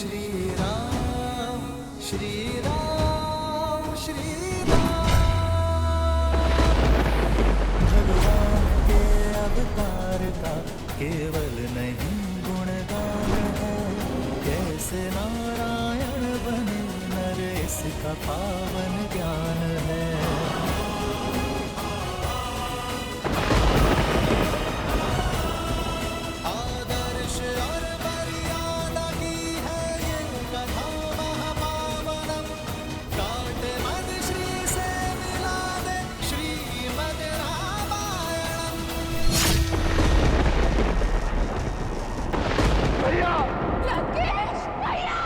श्री राम श्री राम श्री राम। भगवान के अवतार का केवल नहीं गुणगान है, कैसे नारायण बने नर इसका पावन ज्ञान है। आदर्श और मर्यादा की है ये कथा महापावनम, काटे मद श्री से मिला दे श्रीमद् रामायणम। भैया लंकेश भैया!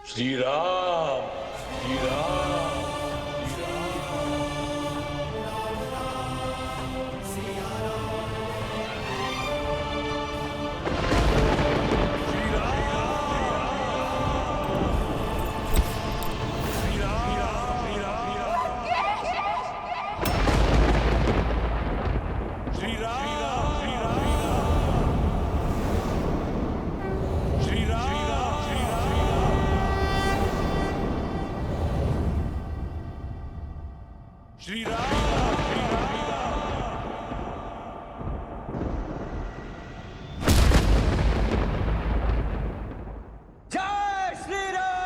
श्री राम श्री राम श्री राम। जय श्री राम।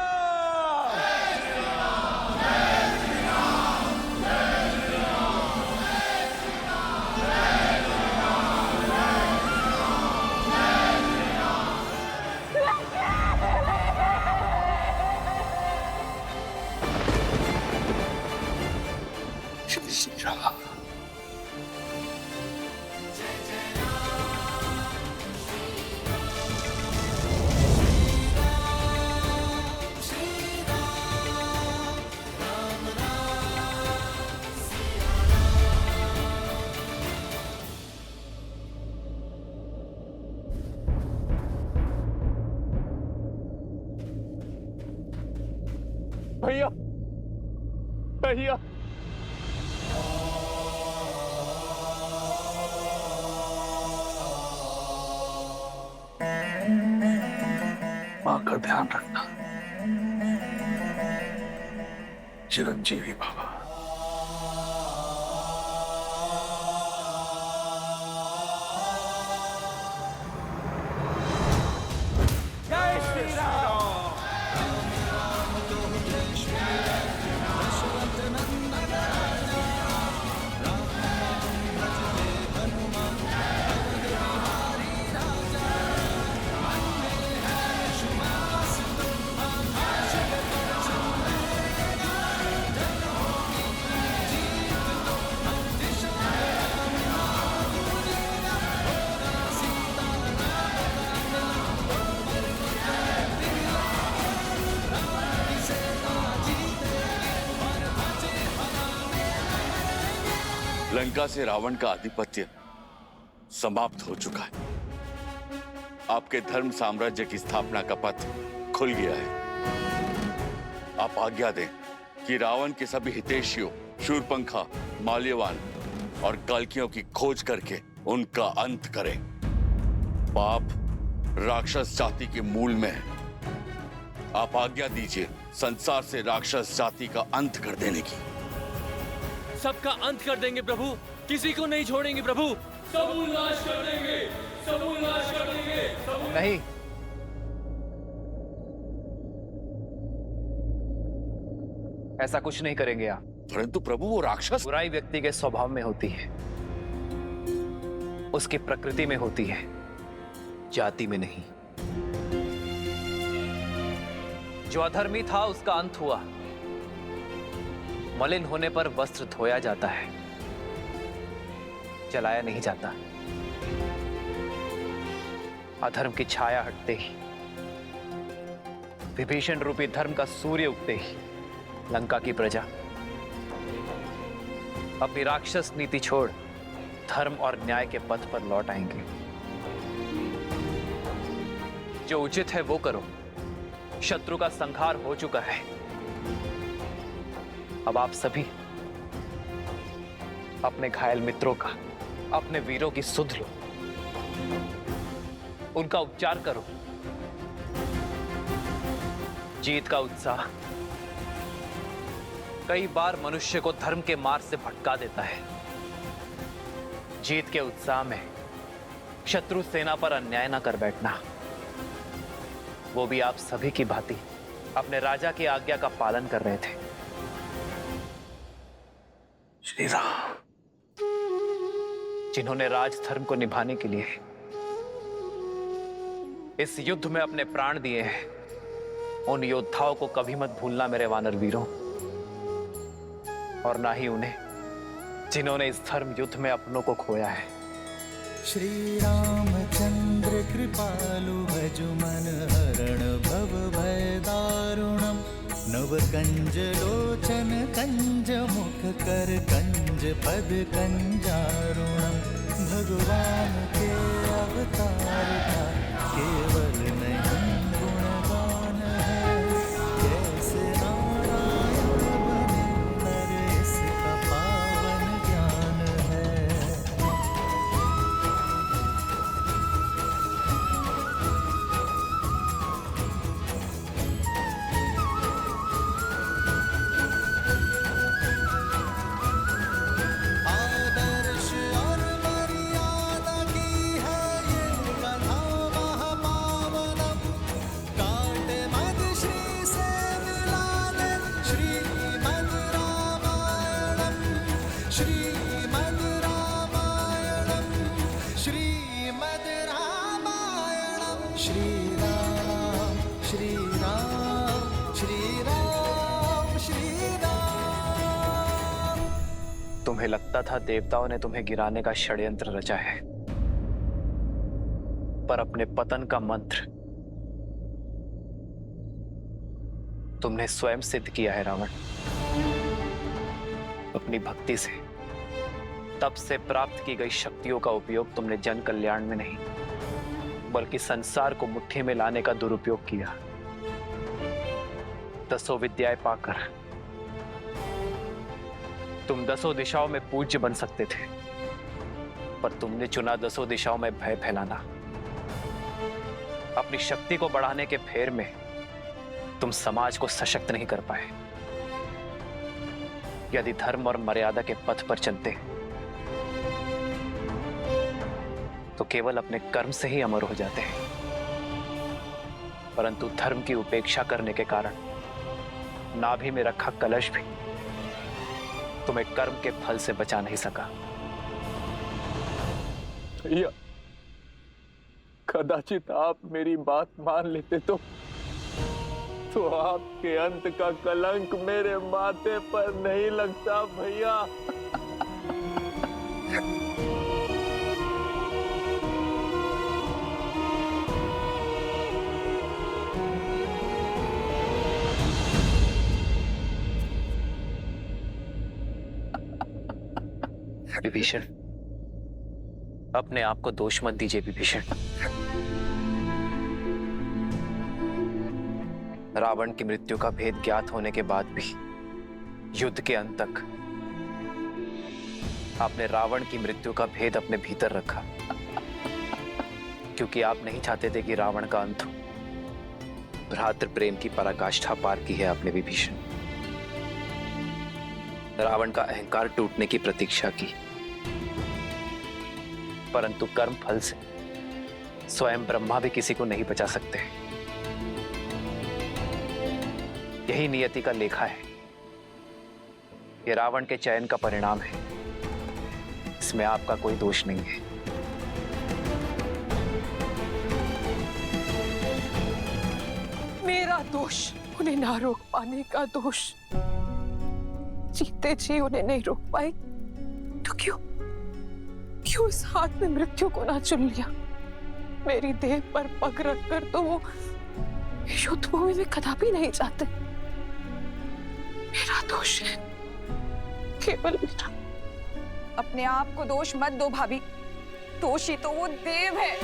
श्री राम। भैया भैया माँ का ध्यान रखना। चिरंजीवी बाबा। जय श्री राम। लंका से रावण का आधिपत्य समाप्त हो चुका है। आपके धर्म साम्राज्य की स्थापना का पथ खुल गया है। आप आज्ञा दें कि रावण के सभी हितैषियों शूरपंखा, माल्यवान और कल्कियों की खोज करके उनका अंत करें। पाप राक्षस जाति के मूल में है। आप आज्ञा दीजिए संसार से राक्षस जाति का अंत कर देने की। सबका अंत कर देंगे प्रभु, किसी को नहीं छोड़ेंगे प्रभु। सबूल नाश कर देंगे, सबूल नाश कर देंगे, सबूल। नहीं, ऐसा कुछ नहीं करेंगे आप। परंतु प्रभु वो राक्षस। बुराई व्यक्ति के स्वभाव में होती है, उसकी प्रकृति में होती है, जाति में नहीं। जो अधर्मी था उसका अंत हुआ। मलिन होने पर वस्त्र धोया जाता है, जलाया नहीं जाता। अधर्म की छाया हटते ही, विभीषण रूपी धर्म का सूर्य उगते ही, लंका की प्रजा अपनी राक्षस नीति छोड़ धर्म और न्याय के पथ पर लौट आएंगे। जो उचित है वो करो। शत्रु का संहार हो चुका है। अब आप सभी अपने घायल मित्रों का, अपने वीरों की सुध लो, उनका उपचार करो। जीत का उत्साह कई बार मनुष्य को धर्म के मार्ग से भटका देता है। जीत के उत्साह में शत्रु सेना पर अन्याय न कर बैठना, वो भी आप सभी की भांति अपने राजा की आज्ञा का पालन कर रहे थे। श्री राम। जिन्होंने राजधर्म को निभाने के लिए इस युद्ध में अपने प्राण दिए हैं, उन योद्धाओं को कभी मत भूलना मेरे वानर वीरों, और ना ही उन्हें जिन्होंने इस धर्म युद्ध में अपनों को खोया है। श्री रामचंद्र कृपालु भजु मन हरण भव भय दारुणम नव कंज लोचन कंज मुख कर कंज पद कंजारुणम। भगवान के अवतार का केवल नहीं गुणगान है, कैसे नारायण बने नर इसका पावन ज्ञान है। आदर्श और मर्यादा की है ये कथा महापावनम। काटे मद श्री से मिलाने श्रीमद् रामायणम, श्रीमद् रामायणम, श्रीमद् रामायणम। श्री राम श्री राम श्री राम श्री राम। तुम्हें लगता था देवताओं ने तुम्हें गिराने का षड्यंत्र रचा है, पर अपने पतन का मंत्र तुमने स्वयं सिद्ध किया है रावण। अपनी भक्ति से, तप से प्राप्त की गई शक्तियों का उपयोग तुमने जन कल्याण में नहीं, बल्कि संसार को मुट्ठी में लाने का दुरुपयोग किया। दसों विद्याएं पाकर तुम दसों दिशाओं में पूज्य बन सकते थे, पर तुमने चुना दसों दिशाओं में भय फैलाना। अपनी शक्ति को बढ़ाने के फेर में तुम समाज को सशक्त नहीं कर पाए। यदि धर्म और मर्यादा के पथ पर चलते तो केवल अपने कर्म से ही अमर हो जाते हैं, परंतु धर्म की उपेक्षा करने के कारण नाभि में रखा कलश भी तुम्हें कर्म के फल से बचा नहीं सका। भैया, कदाचित आप मेरी बात मान लेते तो आपके अंत का कलंक मेरे माथे पर नहीं लगता भैया। विभीषण, अपने आप को दोष मत दीजिए विभीषण। रावण की मृत्यु का भेद ज्ञात होने के बाद भी युद्ध के अंत तक आपने रावण की मृत्यु का भेद अपने भीतर रखा, क्योंकि आप नहीं चाहते थे कि रावण का अंत हो। भ्रातृ प्रेम की पराकाष्ठा पार की है आपने विभीषण। रावण का अहंकार टूटने की प्रतीक्षा की, परंतु कर्म फल से स्वयं ब्रह्मा भी किसी को नहीं बचा सकते। यही नियति का लेखा है। ये रावण के चयन का परिणाम है, इसमें आपका कोई दोष नहीं है। मेरा दोष, उन्हें ना रोक पाने का दोष। जीते जी उन्हें नहीं रोक पाई तो क्यों इस हाथ में मृत्यु को ना चुन लिया? मेरी देह पर पग रखकर तो वो युद्ध भूमि में कदापि नहीं जाते। मेरा दोष है, केवल मेरा। अपने आप को दोष मत दो भाभी, दोषी तो वो देव है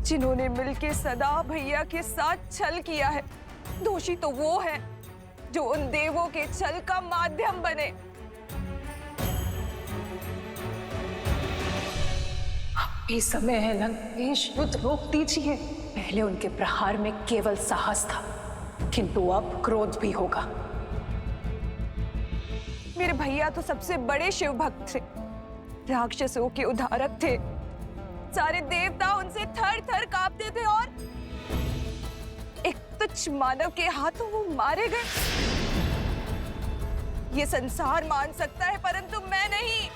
जिन्होंने मिलके सदा भैया के साथ छल किया है। दोषी तो वो है जो उन देवों के छल का माध्यम बने। ये समय है लंकेश, युद्ध रोक दीजिए। पहले उनके प्रहार में केवल साहस था, किंतु अब क्रोध भी होगा। मेरे भैया तो सबसे बड़े शिव भक्त थे, राक्षसों के उद्धारक थे। सारे देवता उनसे थर थर कांपते थे और एक तुच्छ मानव के हाथों वो मारे गए। ये संसार मान सकता है परंतु मैं नहीं।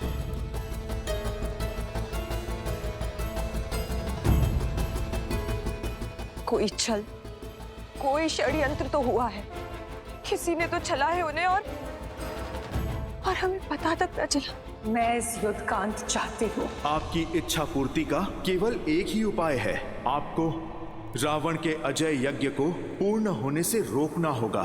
कोई छल, कोई षड्यंत्र तो हुआ है। किसी ने तो छला है उन्हें और हमें पता तक न चला। मैं इस युद्ध का अंत चाहती हूँ। आपकी इच्छा पूर्ति का केवल एक ही उपाय है। आपको रावण के अजय यज्ञ को पूर्ण होने से रोकना होगा।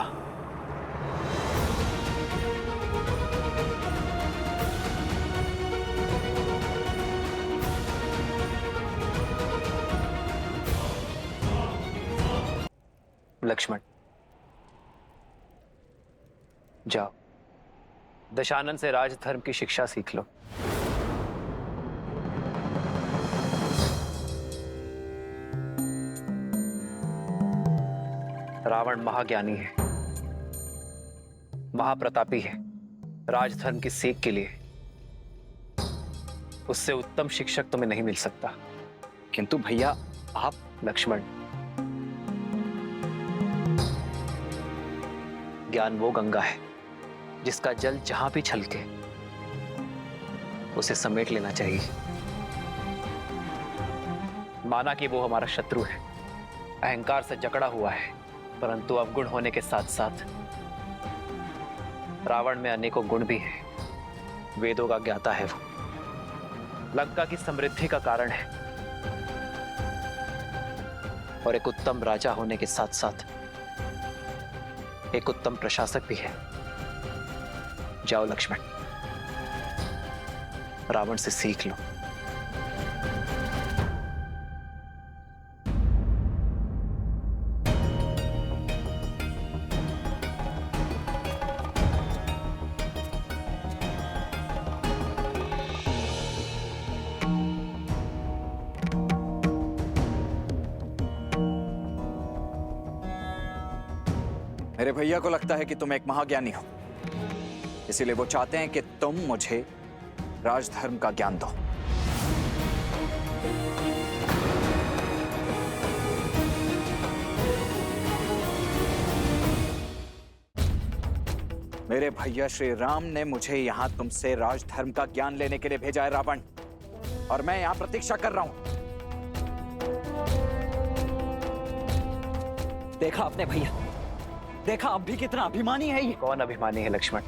लक्ष्मण, जाओ दशानन से राजधर्म की शिक्षा सीख लो। रावण महाज्ञानी है, महाप्रतापी है। राजधर्म की सीख के लिए उससे उत्तम शिक्षक तुम्हें नहीं मिल सकता। किंतु भैया आप। लक्ष्मण, ज्ञान वो गंगा है जिसका जल जहां भी छलके उसे समेट लेना चाहिए। माना कि वो हमारा शत्रु है, अहंकार से जकड़ा हुआ है, परंतु अवगुण होने के साथ साथ रावण में अनेकों गुण भी हैं। वेदों का ज्ञाता है वो, लंका की समृद्धि का कारण है और एक उत्तम राजा होने के साथ साथ एक उत्तम प्रशासक भी है। जाओ लक्ष्मण, रावण से सीख लो। मेरे भैया को लगता है कि तुम एक महाज्ञानी हो, इसीलिए वो चाहते हैं कि तुम मुझे राजधर्म का ज्ञान दो। मेरे भैया श्री राम ने मुझे यहां तुमसे राजधर्म का ज्ञान लेने के लिए भेजा है रावण, और मैं यहां प्रतीक्षा कर रहा हूं। देखा आपने भैया, देखा अब भी कितना अभिमानी है ये। कौन अभिमानी है लक्ष्मण?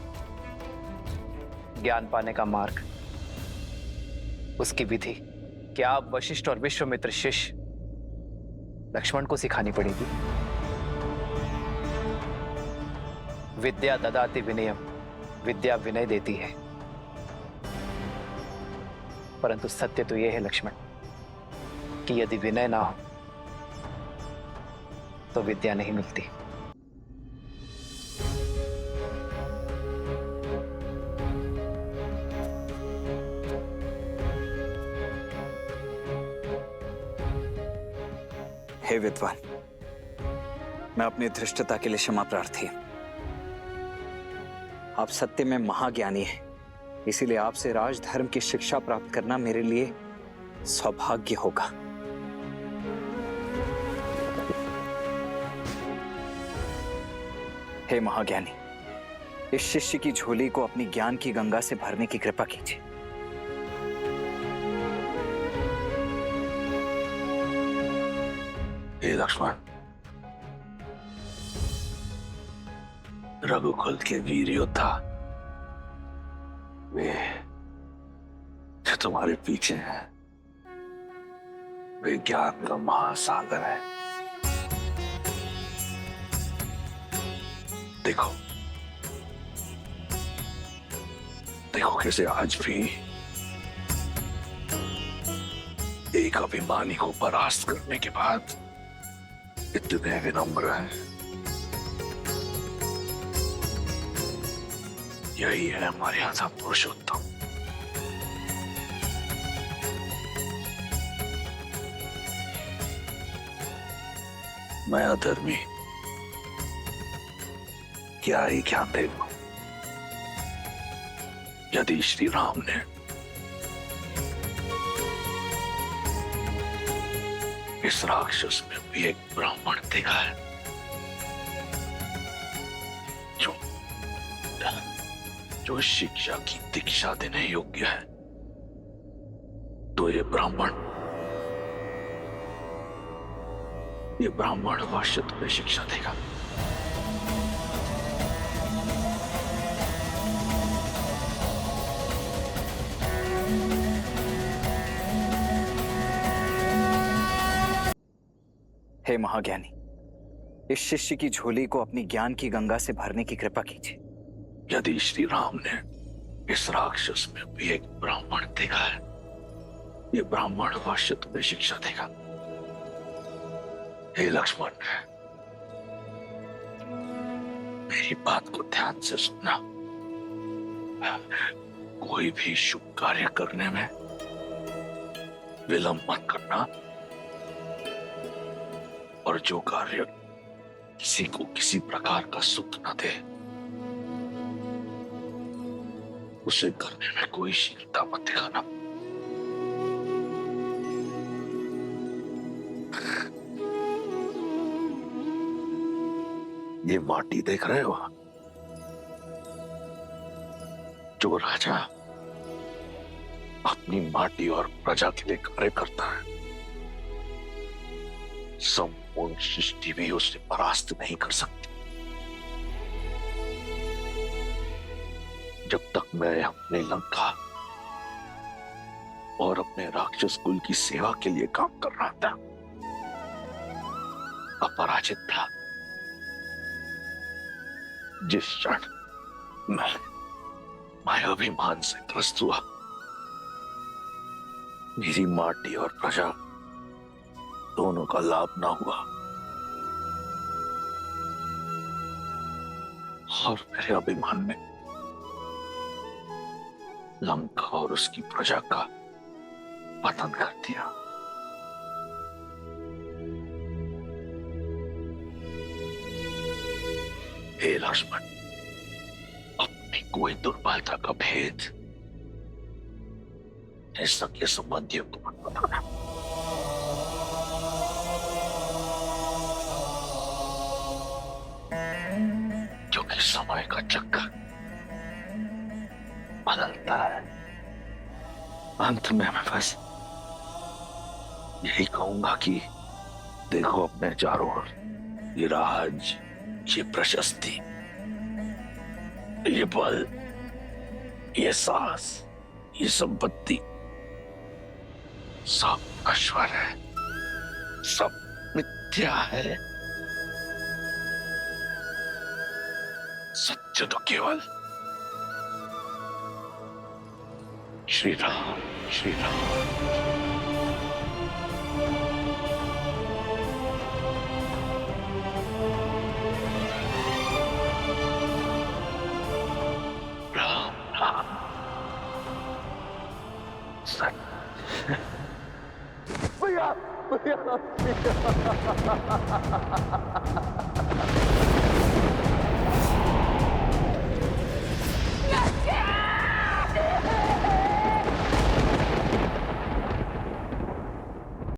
ज्ञान पाने का मार्ग, उसकी विधि क्या आप वशिष्ठ और विश्वामित्र शिष्य लक्ष्मण को सिखानी पड़ेगी। विद्या ददाति विनयम, विद्या विनय देती है, परंतु सत्य तो यह है लक्ष्मण कि यदि विनय ना हो तो विद्या नहीं मिलती। हे विद्वान, मैं अपनी धृष्टता के लिए क्षमा प्रार्थी। आप सत्य में महाज्ञानी हैं, इसीलिए आपसे राजधर्म की शिक्षा प्राप्त करना मेरे लिए सौभाग्य होगा। हे महाज्ञानी, इस शिष्य की झोली को अपनी ज्ञान की गंगा से भरने की कृपा कीजिए। हे लक्ष्मण, रघुकुल के वीर योद्धा वे जो तुम्हारे पीछे हैं, वे ज्ञान का महासागर है। देखो देखो कैसे आज भी एक अभिमानी को परास्त करने के बाद इतने विनम्र हैं। यही है हमारे यहाँ पुरुषोत्तम। मैं अधर्मी क्या ही ज्ञान दे दूं? यदि श्री राम ने इस राक्षस में भी एक ब्राह्मण देखा है जो शिक्षा की दीक्षा देने योग्य है, तो ये ब्राह्मण अवश्य तुम्हें शिक्षा देगा। हे महाज्ञानी, इस शिष्य की झोली को अपनी ज्ञान की गंगा से भरने की कृपा कीजिए। यदि श्री राम ने इस राक्षस में भी एक ब्राह्मण देखा है, ये ब्राह्मण अवश्य तुम्हें शिक्षा देगा। हे लक्ष्मण, मेरी बात को ध्यान से सुनना। कोई भी शुभ कार्य करने में विलंब मत करना, और जो कार्य किसी को किसी प्रकार का सुख न दे, उसे करने में कोई शीलता मत दिखाना। ये माटी देख रहे हो? जो राजा अपनी माटी और प्रजा के लिए कार्य करता है, संपूर्ण सृष्टि भी उसे परास्त नहीं कर सकती। जब तक मैं अपने लंका और अपने राक्षस कुल की सेवा के लिए काम कर रहा था, अपराजित था, जिस क्षण मैं अभिमान से ग्रस्त हुआ, मेरी माटी और प्रजा दोनों का लाभ ना हुआ, और मेरे अभिमान में लंका और उसकी प्रजा का पतन कर दिया। हे लक्ष्मण, अपनी कोई दुर्बलता का भेद सगे संबंधियों को मत बताना। क्योंकि समय का चक्कर बदलता है। अंत में मैं बस यही कहूंगा कि देखो अपने चारों ओर, ये राज, ये प्रशस्ति, ये बल, ये साहस, ये संपत्ति, सब नश्वर है, सब मिथ्या है। सत्य तो केवल श्री राम, श्री राम। राम राम सत्य। भैया भैया